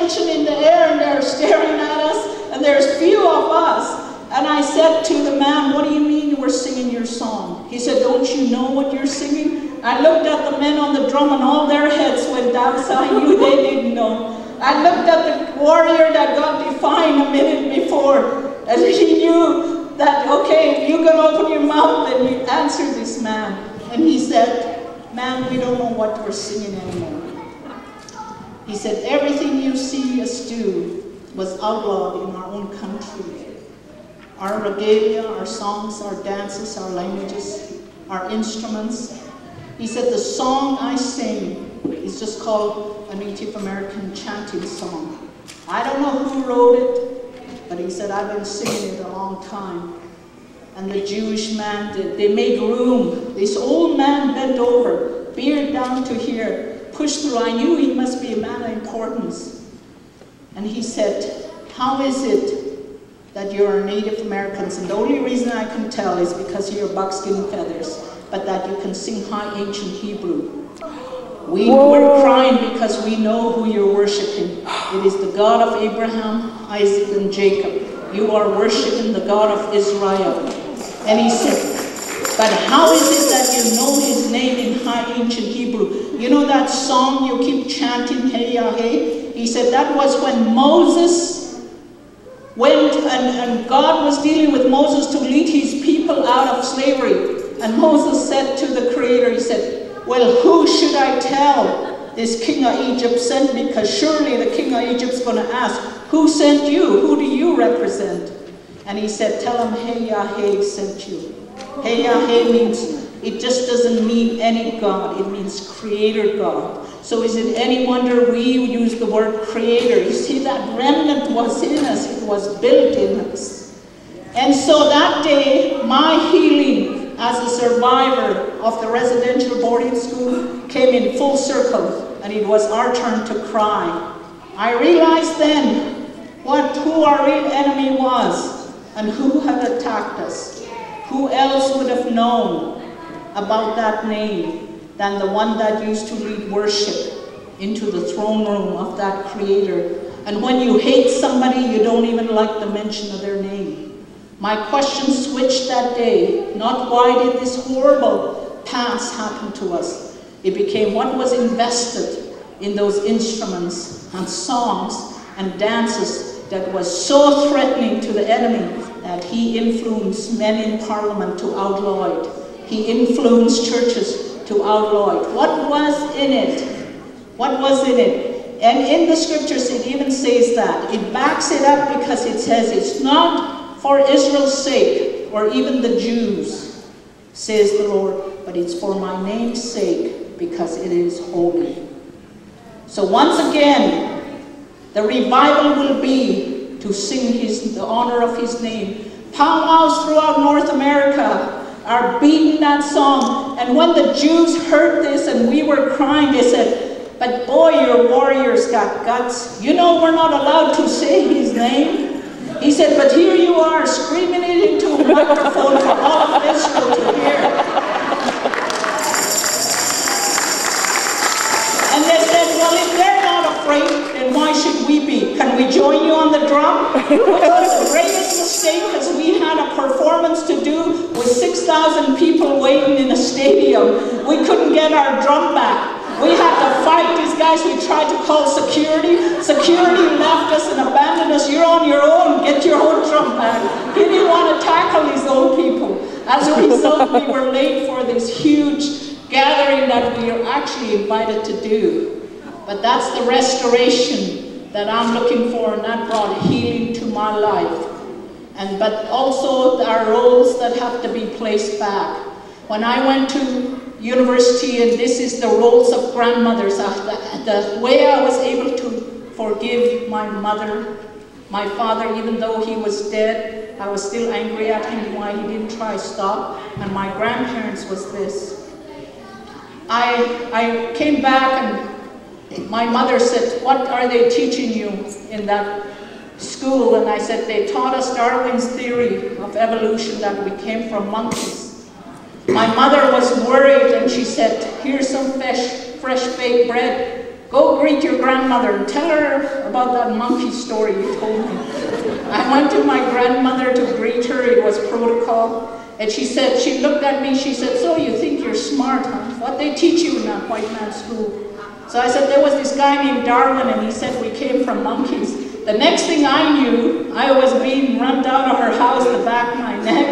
attention in the air, and they're staring at us, and there's few of us. And I said to the man, what do you mean we're singing your song? He said, don't you know what you're singing? I looked at the men on the drum, and all their heads went down, so I knew they didn't know. I looked at the warrior that got defined a minute before, and he knew that, okay, if you're going to open your mouth, then you answer this man. And he said, man, we don't know what we're singing anymore. He said, everything you see us do was outlawed in our own country. Our regalia, our songs, our dances, our languages, our instruments. He said, the song I sing is just called a Native American chanting song. I don't know who wrote it, but he said, I've been singing it a long time. And the Jewish man did. They made room. This old man bent over, beard down to here, pushed through. I knew he must be a man of importance. And he said, how is it that you're Native Americans? And the only reason I can tell is because of your buckskin feathers, but that you can sing High Ancient Hebrew. We're crying because we know who you're worshiping. It is the God of Abraham, Isaac, and Jacob. You are worshiping the God of Israel. And he said, but how is it that you know his name in High Ancient Hebrew? You know that song you keep chanting, hey, ya, hey? He said that was when Moses went and God was dealing with Moses to lead his people out of slavery. And Moses said to the Creator, he said, well, who should I tell this king of Egypt sent me? Because surely the king of Egypt's going to ask, who sent you? Who do you represent? And he said, tell him, hey, Yahweh sent you. Hey, Yahweh means, it just doesn't mean any God. It means Creator God. So is it any wonder we use the word Creator? You see, that remnant was in us. It was built in us. And so that day, my healing as a survivor of the residential boarding school came in full circle, and it was our turn to cry. I realized then who our real enemy was and who had attacked us. Who else would have known about that name than the one that used to lead worship into the throne room of that Creator? And when you hate somebody, you don't even like the mention of their name. My question switched that day. Not why did this horrible past happen to us? It became what was invested in those instruments and songs and dances that was so threatening to the enemy that he influenced men in Parliament to outlaw it. He influenced churches to outlaw it. What was in it? What was in it? And in the scriptures it even says that. It backs it up because it says it's not for Israel's sake or even the Jews, says the Lord, but it's for my name's sake because it is holy. So once again, the revival will be to sing the honor of his name. Powwows throughout North America are beating that song. And when the Jews heard this and we were crying, they said, but boy, your warriors got guts. You know we're not allowed to say his name. He said, but here you are screaming it into a microphone for all of Israel to hear. And they said, well, if they're not afraid, then why should we be? Can we join you on the drum? It was the greatest mistake because we had a performance to do with 6,000 people waiting in a stadium. We couldn't get our drum back. We had to fight these guys. We tried to call security. Security left us and abandoned us. You're on your own. Get your own drum back. He didn't want to tackle these old people. As a result, we were late for this huge gathering that we are actually invited to do. But that's the restoration that I'm looking for, and that brought healing to my life. But also our roles that have to be placed back. When I went to university, and this is the roles of grandmothers, the way I was able to forgive my mother, my father, even though he was dead, I was still angry at him why he didn't try stop. And my grandparents was this. I came back and my mother said, what are they teaching you in that school? And I said, they taught us Darwin's theory of evolution, that we came from monkeys. My mother was worried and she said, here's some fresh baked bread. go greet your grandmother and tell her about that monkey story you told me. I went to my grandmother to greet her. It was protocol. And she said, she looked at me, she said, so you think you're smart, huh? What they teach you in that white man's school? So I said, there was this guy named Darwin, and he said we came from monkeys. The next thing I knew, I was being run down to her house, the back of my neck.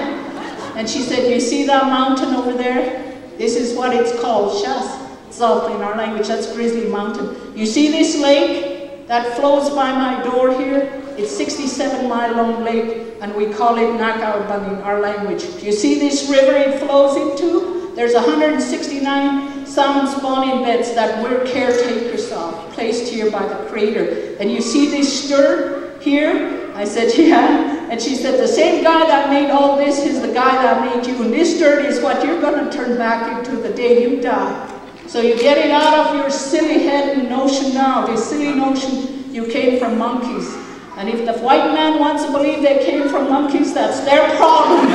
And she said, you see that mountain over there? This is what it's called, Shas. Zalt in our language, that's Grizzly Mountain. You see this lake that flows by my door here? It's 67-mile-long lake, and we call it Nakalban in our language. You see this river it flows into? There's 169 salmon spawning beds that we're caretakers of, placed here by the Creator. And you see this stir here? I said, yeah. And she said, the same guy that made all this is the guy that made you. And this dirt is what you're going to turn back into the day you die. So you get it out of your silly head and notion now, this silly notion you came from monkeys. And if the white man wants to believe they came from monkeys, that's their problem.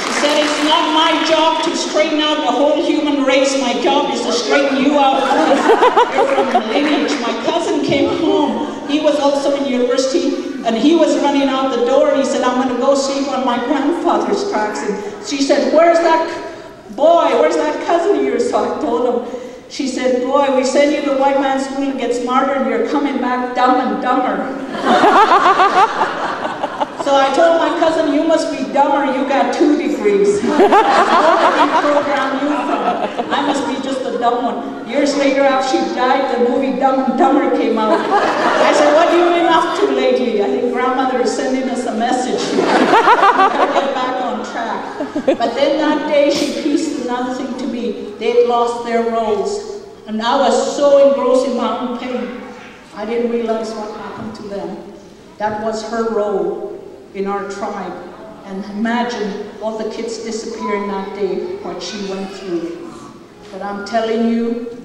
She said, it's not my job to straighten out the whole human race. My job is to straighten you out first. You're from the lineage. My cousin came home. He was also in university, and he was running out the door, and he said, I'm going to go sleep on my grandfather's tracks. And she said, where's that boy? Where's that cousin of yours? So I told him. She said, boy, we send you to white man's school to get smarter, and you're coming back dumb and dumber. So I told my cousin, you must be dumber, you got 2 degrees. That's what they program you from. I must be just a dumb one. Years later, after she died, the movie Dumb and Dumber came out. I said, what have you been up to lately? I think grandmother is sending us a message. Gotta get back on track. But then that day, she pieced another thing to me. They'd lost their roles. And I was so engrossed in my own pain, I didn't realize what happened to them. That was her role in our tribe. And imagine all the kids disappearing that day, what she went through. But I'm telling you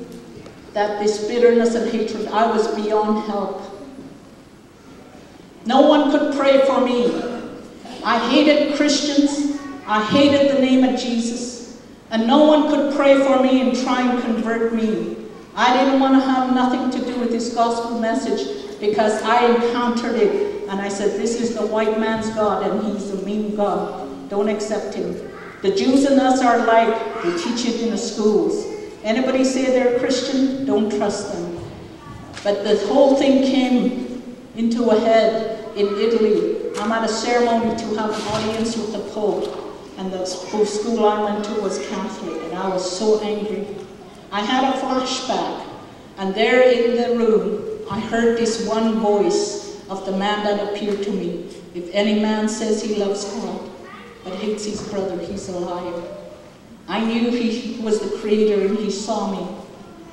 that this bitterness and hatred, I was beyond help. No one could pray for me. I hated Christians. I hated the name of Jesus. And no one could pray for me and try and convert me. I didn't want to have nothing to do with this gospel message because I encountered it. And I said, this is the white man's God, and he's a mean God. Don't accept him. The Jews and us are alike. They teach it in the schools. Anybody say they're Christian, don't trust them. But the whole thing came into a head in Italy. I'm at a ceremony to have an audience with the Pope. And the school I went to was Catholic, and I was so angry. I had a flashback, and there in the room, I heard this one voice of the man that appeared to me. If any man says he loves God, but hates his brother, he's a liar. I knew he was the Creator, and he saw me.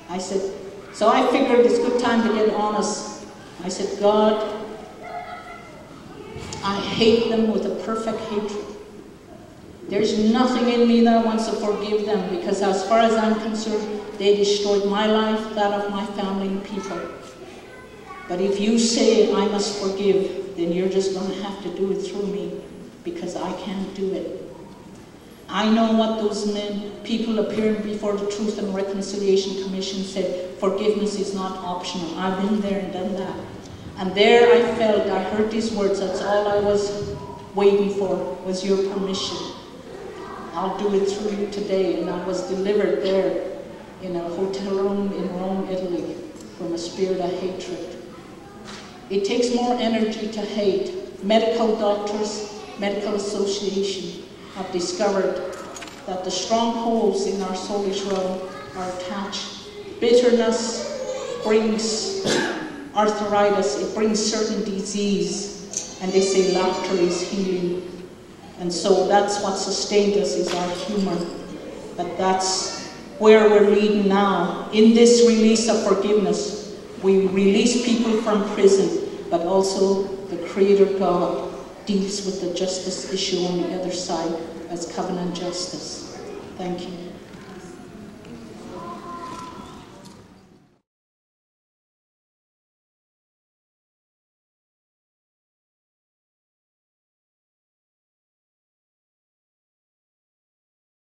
I said, so I figured it's a good time to get honest. I said, God, I hate them with a perfect hatred. There's nothing in me that wants to forgive them, because as far as I'm concerned, they destroyed my life, that of my family and people. But if you say I must forgive, then you're just going to have to do it through me, because I can't do it. I know what those people appearing before the Truth and Reconciliation Commission said, forgiveness is not optional. I've been there and done that. And there I felt, I heard these words, that's all I was waiting for, was your permission. I'll do it through you today. And I was delivered there in a hotel room in Rome, Italy, from a spirit of hatred. It takes more energy to hate. Medical doctors, medical association have discovered that the strongholds in our soulish realm are attached. Bitterness brings arthritis, it brings certain disease, and they say laughter is healing. And so that's what sustained us, is our humor. But that's where we're leading now. In this release of forgiveness, we release people from prison, but also the Creator God deals with the justice issue on the other side as covenant justice. Thank you.